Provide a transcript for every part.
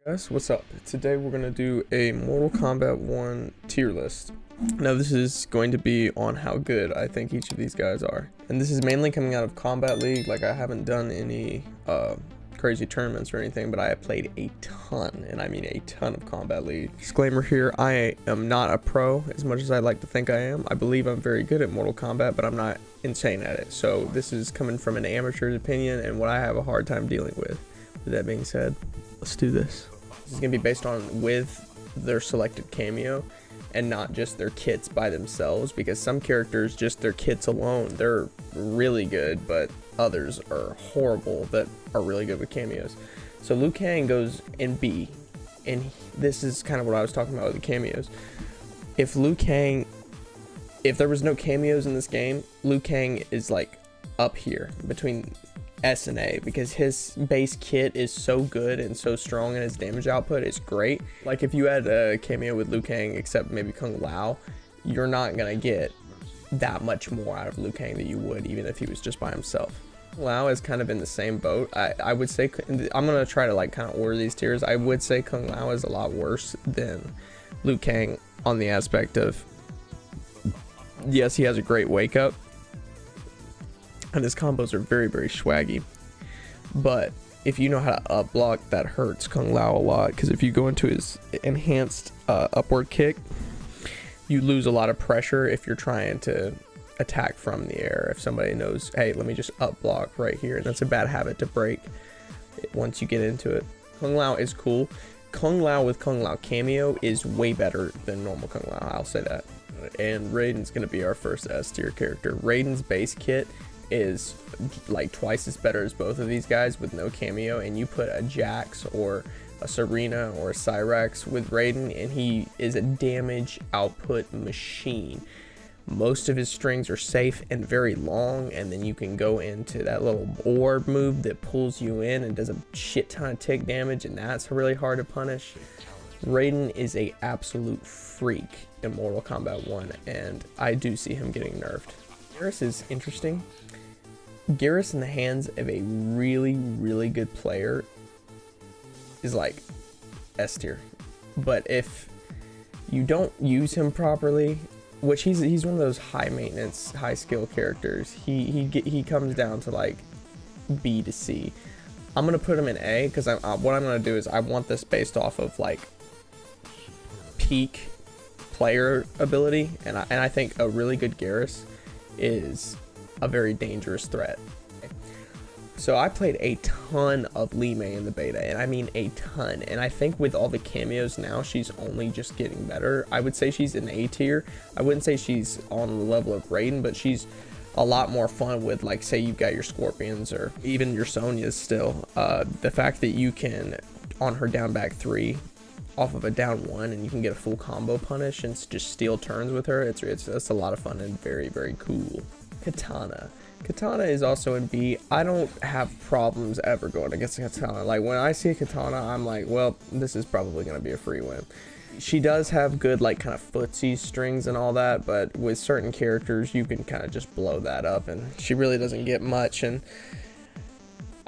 Guys, what's up? Today we're going to do a Mortal Kombat 1 tier list. Now this is going to be on how good I think each of these guys are. And this is mainly coming out of Kombat League. Like, I haven't done any crazy tournaments or anything, but I have played a ton, and I mean a ton of Kombat League. Disclaimer here, I am not a pro as much as I'd like to think I am. I believe I'm very good at Mortal Kombat, but I'm not insane at it. So this is coming from an amateur's opinion and what I have a hard time dealing with. With that being said, let's do this. This is going to be based on with their selected cameo and not just their kits by themselves, because some characters, just their kits alone, they're really good, but others are horrible that are really good with cameos. So Liu Kang goes in B, and this is kind of what I was talking about with the cameos. If there was no cameos in this game, Liu Kang is like up here between S and A, because his base kit is so good and so strong, and his damage output is great. Like, if you had a cameo with Liu Kang except maybe Kung Lao, you're not gonna get that much more out of Liu Kang than you would even if he was just by himself. Kung Lao is kind of in the same boat. I would say, I'm gonna try to like kind of order these tiers. I would say Kung Lao is a lot worse than Liu Kang on the aspect of, yes, he has a great wake up and his combos are very, very swaggy, but if you know how to up block, that hurts Kung Lao a lot, because if you go into his enhanced upward kick, you lose a lot of pressure if you're trying to attack from the air. If somebody knows, hey, let me just up block right here, and that's a bad habit to break once you get into it. Kung Lao is cool. Kung Lao with Kung Lao cameo is way better than normal Kung Lao, I'll say that. And Raiden's gonna be our first S tier character. Raiden's base kit is like twice as better as both of these guys with no cameo, and you put a Jax or a Serena or a Cyrax with Raiden and he is a damage output machine. Most of his strings are safe and very long, and then you can go into that little orb move that pulls you in and does a shit ton of tick damage, and that's really hard to punish. Raiden is a absolute freak in Mortal Kombat 1, and I do see him getting nerfed. Geras is interesting. Geras in the hands of a really, really good player is like S tier. But if you don't use him properly, which he's one of those high maintenance, high skill characters, he comes down to like B to C. I'm gonna put him in A, because what I'm gonna do is I want this based off of like peak player ability, and I think a really good Geras is a very dangerous threat. So I played a ton of Li Mei in the beta, and I mean a ton, and I think with all the cameos now, she's only just getting better. I would say she's an A tier. I wouldn't say she's on the level of Raiden, but she's a lot more fun with, like, say you've got your Scorpions or even your Sonyas still. The fact that you can, on her down back 3, off of a down 1, and you can get a full combo punish and just steal turns with her, it's a lot of fun and very, very cool. Katana is also in B. I don't have problems ever going against Katana. Like, when I see a Katana, I'm like, well, this is probably going to be a free win. She does have good, like, kind of footsie strings and all that, but with certain characters, you can kind of just blow that up, and she really doesn't get much. And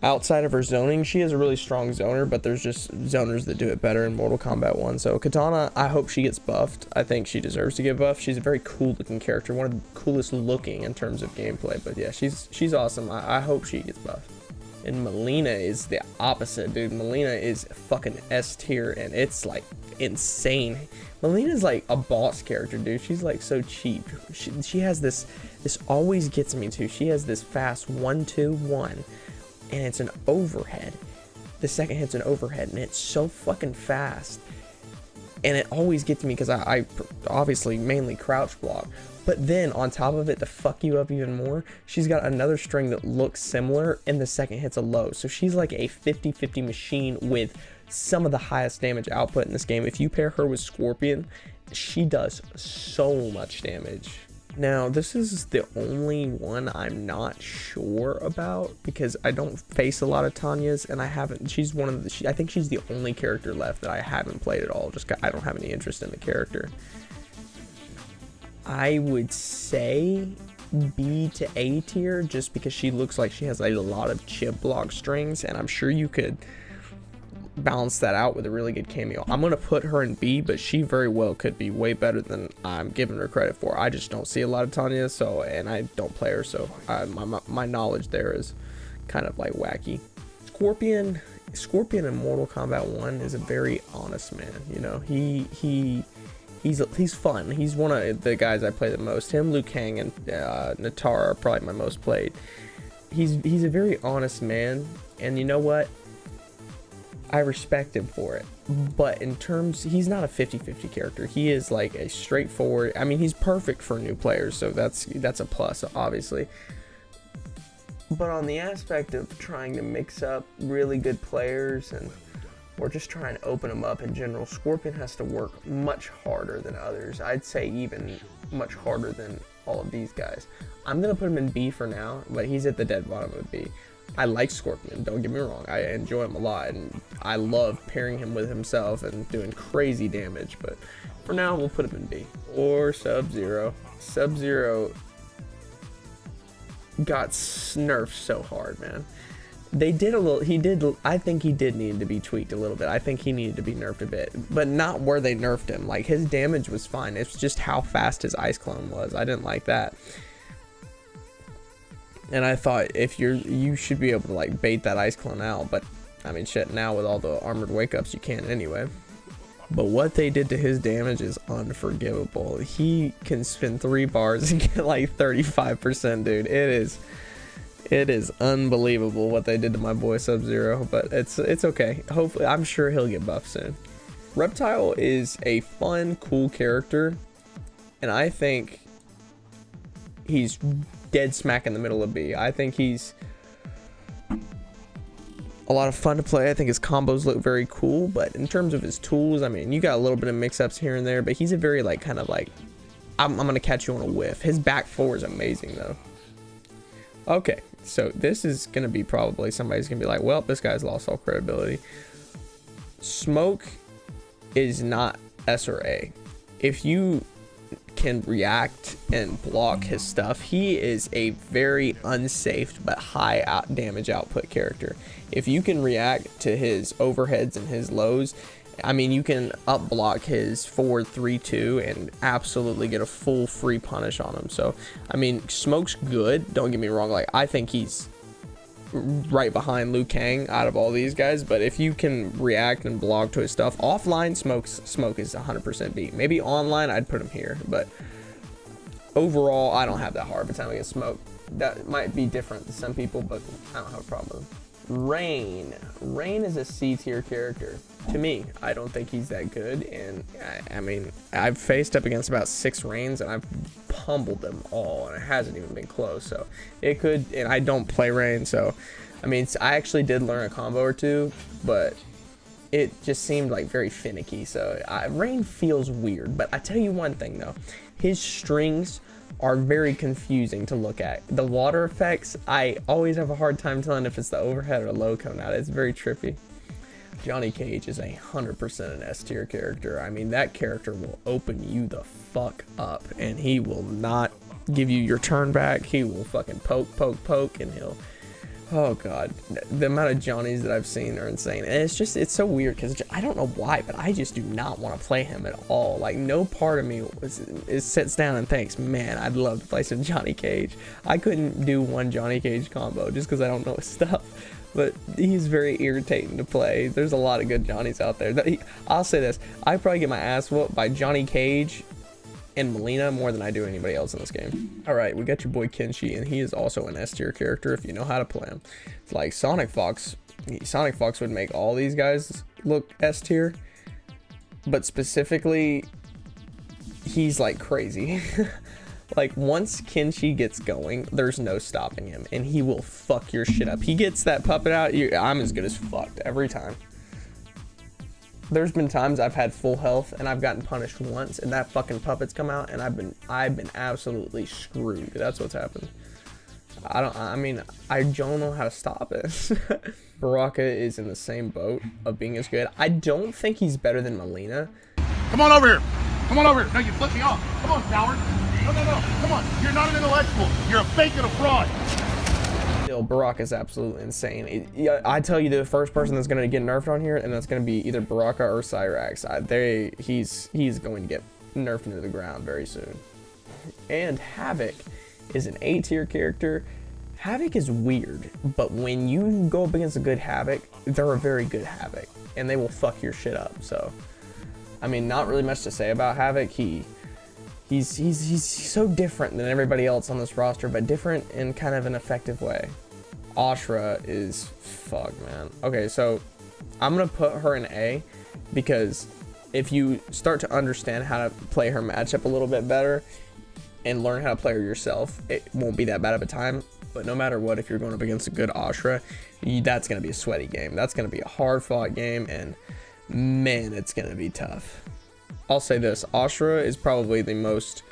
outside of her zoning, she is a really strong zoner, but there's just zoners that do it better in Mortal Kombat 1. So Katana, I hope she gets buffed. I think she deserves to get buffed. She's a very cool looking character, one of the coolest looking in terms of gameplay. But yeah, she's awesome. I hope she gets buffed. And Melina is the opposite, dude. Melina is fucking S tier, and it's like insane. Melina's like a boss character, dude. She's like so cheap. She has this always gets me too. She has this fast 1-2-1. And it's an overhead. The second hit's an overhead, and it's so fucking fast. And it always gets me because I obviously mainly crouch block. But then on top of it, to fuck you up even more, she's got another string that looks similar, and the second hit's a low. So she's like a 50-50 machine with some of the highest damage output in this game. If you pair her with Scorpion, she does so much damage. Now, this is the only one I'm not sure about, because I don't face a lot of Tanya's, and I haven't. She's one of the. I think she's the only character left that I haven't played at all. Just I don't have any interest in the character. I would say B to A tier, just because she looks like she has a lot of chip block strings, and I'm sure you could balance that out with a really good cameo. I'm gonna put her in B, but she very well could be way better than I'm giving her credit for. I just don't see a lot of Tanya, so, and I don't play her, so my knowledge there is kind of like wacky. Scorpion in Mortal Kombat 1 is a very honest man. You know, he's fun. He's one of the guys I play the most. Him, Liu Kang, and Natara are probably my most played. He's a very honest man, and you know what? I respect him for it. But in terms, he's not a 50-50 character. He is like a straightforward. I mean, he's perfect for new players, so that's a plus, obviously. But on the aspect of trying to mix up really good players or just trying to open them up in general, Scorpion has to work much harder than others. I'd say even much harder than all of these guys. I'm going to put him in B for now, but he's at the dead bottom of B. I like Scorpion, don't get me wrong. I enjoy him a lot, and I love pairing him with himself and doing crazy damage. But for now, we'll put him in B. Or Sub-Zero. Sub-Zero got nerfed so hard, man. They did a little, I think he did need to be tweaked a little bit. I think he needed to be nerfed a bit, but not where they nerfed him. Like, his damage was fine. It's just how fast his ice clone was. I didn't like that. And I thought you should be able to like bait that ice clone out, but I mean shit, now with all the armored wake ups you can anyway. But what they did to his damage is unforgivable. He can spin 3 bars and get like 35%, dude. It is unbelievable what they did to my boy Sub-Zero, but it's okay. Hopefully, I'm sure he'll get buffed soon. Reptile is a fun, cool character, and I think he's dead smack in the middle of B. I think he's a lot of fun to play. I think his combos look very cool, but in terms of his tools, I mean, you got a little bit of mix-ups here and there, but he's a very like kind of like I'm gonna catch you on a whiff. His back four is amazing though. Okay, so this is gonna be probably somebody's gonna be like, well, this guy's lost all credibility. Smoke is not S or A. If you can react and block his stuff, he is a very unsafe but high damage output character. If you can react to his overheads and his lows, I mean, you can up block his forward 3-2 and absolutely get a full free punish on him. So I mean, Smoke's good, don't get me wrong. Like, I think he's right behind Liu Kang out of all these guys, but if you can react and block to his stuff offline, Smoke is 100% B. Maybe online I'd put him here, but overall I don't have that hard of a time against Smoke. That might be different to some people, but I don't have a problem with him. Rain is a C tier character to me. I don't think he's that good, and I mean, I've faced up against about 6 Rains and I've pummeled them all, and it hasn't even been close. So it could, and I don't play Rain, so I mean, I actually did learn a combo or two, but it just seemed like very finicky. So Rain feels weird. But I tell you one thing though, his strings are very confusing to look at. The water effects, I always have a hard time telling if it's the overhead or the low coming out. It's very trippy. Johnny Cage is 100% an S tier character. I mean, that character will open you the fuck up, and he will not give you your turn back. He will fucking poke, and he'll, oh god, the amount of Johnnies that I've seen are insane. And it's so weird because I don't know why, but I just do not want to play him at all. Like, no part of me sits down and thinks, man, I'd love to play some Johnny Cage. I couldn't do one Johnny Cage combo just because I don't know his stuff. But he's very irritating to play. There's a lot of good Johnnies out there. I'll say this, I probably get my ass whooped by Johnny Cage and Melina more than I do anybody else in this game. Alright, we got your boy Kenshi, and he is also an S tier character if you know how to play him. It's like Sonic Fox would make all these guys look S tier, but specifically he's like crazy. Like, once Kenshi gets going, there's no stopping him, and he will fuck your shit up. He gets that puppet out, I'm as good as fucked every time. There's been times I've had full health and I've gotten punished once, and that fucking puppet's come out, and I've been absolutely screwed. That's what's happened. I don't know how to stop it. Baraka is in the same boat of being as good. I don't think he's better than Melina. Come on over here. Come on over here. No, you flipped me off. Come on, coward. No. Come on. You're not an intellectual. You're a fake and a fraud. Still, Baraka is absolutely insane. Yeah, I tell you, the first person that's going to get nerfed on here, and that's going to be either Baraka or Cyrax. He's going to get nerfed into the ground very soon. And Havoc is an A tier character. Havoc is weird, but when you go up against a good Havoc, they're a very good Havoc, and they will fuck your shit up. So, I mean, not really much to say about Havoc. He's so different than everybody else on this roster, but different in kind of an effective way. Ashra is fuck, man. Okay, so I'm gonna put her in A because if you start to understand how to play her matchup a little bit better and learn how to play her yourself, it won't be that bad of a time. But no matter what, if you're going up against a good Ashra, that's gonna be a sweaty game. That's gonna be a hard fought game, and man, it's gonna be tough. I'll say this, Ashra is probably the most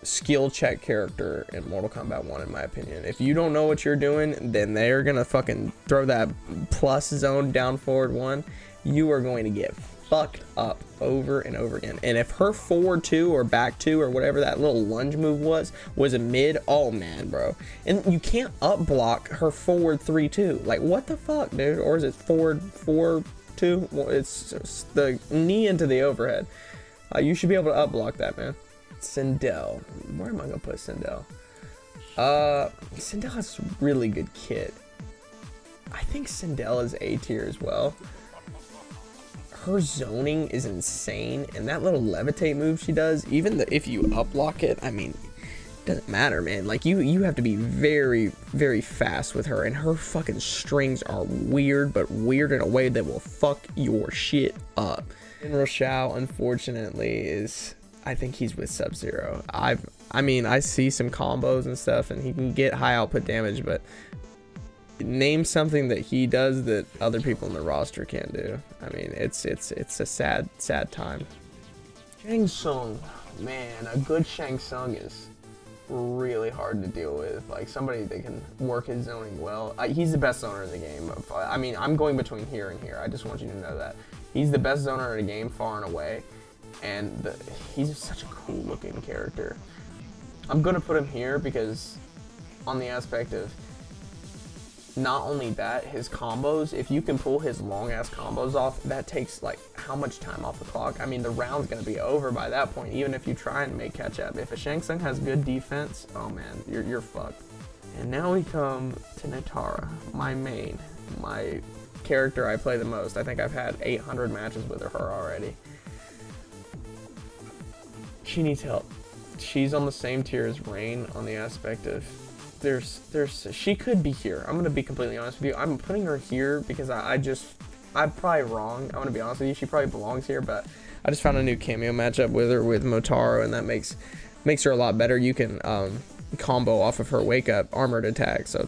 skill check character in Mortal Kombat 1 in my opinion. If you don't know what you're doing, then they're gonna fucking throw that plus zone down forward 1. You are going to get fucked up over and over again. And if her forward 2 or back 2 or whatever that little lunge move was a mid, oh man, bro. And you can't up block her forward 3-2. Like what the fuck, dude? Or is it forward 4-2? Well, it's the knee into the overhead. You should be able to up block that, man. Sindel. Where am I gonna put Sindel? Sindel has a really good kit. I think Sindel is A tier as well. Her zoning is insane, and that little levitate move she does, even if you up block it, I mean, doesn't matter, man. Like you have to be very, very fast with her, and her fucking strings are weird, but weird in a way that will fuck your shit up. General Shao, unfortunately, I think he's with Sub-Zero. I mean, I see some combos and stuff, and he can get high output damage, but name something that he does that other people in the roster can't do. I mean, it's a sad time. Shang Tsung, man, a good Shang Tsung is really hard to deal with. Like somebody that can work his zoning well. He's the best zoner in the game. I mean, I'm going between here and here. I just want you to know that he's the best zoner in the game, far and away. And he's such a cool looking character. I'm gonna put him here because on the aspect of not only that, his combos, if you can pull his long ass combos off, that takes like how much time off the clock? I mean, the round's gonna be over by that point, even if you try and make catch up. If a Shang Tsung has good defense, oh man, you're fucked. And now we come to Natara, my main, my character I play the most. I think I've had 800 matches with her already. She needs help. She's on the same tier as Rain on the aspect of she could be here. I'm gonna be completely honest with you. I'm putting her here because I'm probably wrong. I'm gonna be honest with you. She probably belongs here, but I just found a new cameo matchup with her with Motaro, and that makes her a lot better. You can combo off of her wake up armored attack, so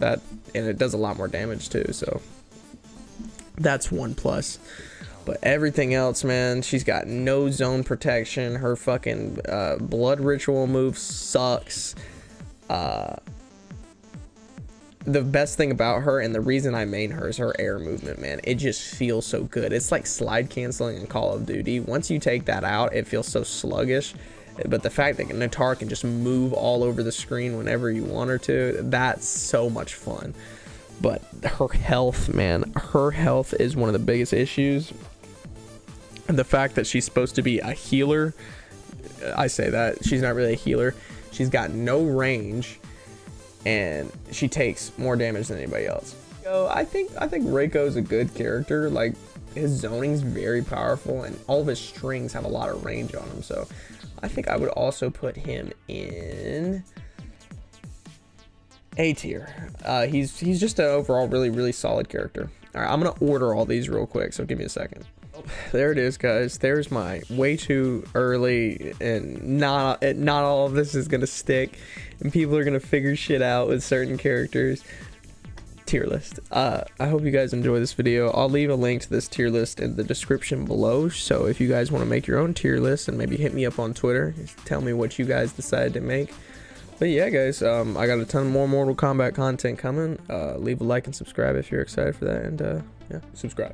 and it does a lot more damage too. So that's one plus. But everything else, man, she's got no zone protection. Her fucking blood ritual move sucks. The best thing about her, and the reason I main her, is her air movement, man. It just feels so good. It's like slide canceling in Call of Duty. Once you take that out, it feels so sluggish. But the fact that Natara can just move all over the screen whenever you want her to, that's so much fun. But her health, man, her health is one of the biggest issues. And the fact that she's supposed to be a healer, I say that, she's not really a healer. She's got no range, and she takes more damage than anybody else. So I think Reiko's a good character. Like, his zoning's very powerful, and all of his strings have a lot of range on him. So I think I would also put him in A tier. He's just an overall really solid character. All right, I'm gonna order all these real quick, so give me a second. There it is, guys. There's my way too early, and not all of this is gonna stick, and people are gonna figure shit out with certain characters. Tier list. I hope you guys enjoy this video. I'll leave a link to this tier list in the description below, so if you guys want to make your own tier list, and maybe hit me up on Twitter, just tell me what you guys decided to make. But yeah, guys, I got a ton more Mortal Kombat content coming. Leave a like and subscribe if you're excited for that, and yeah, subscribe.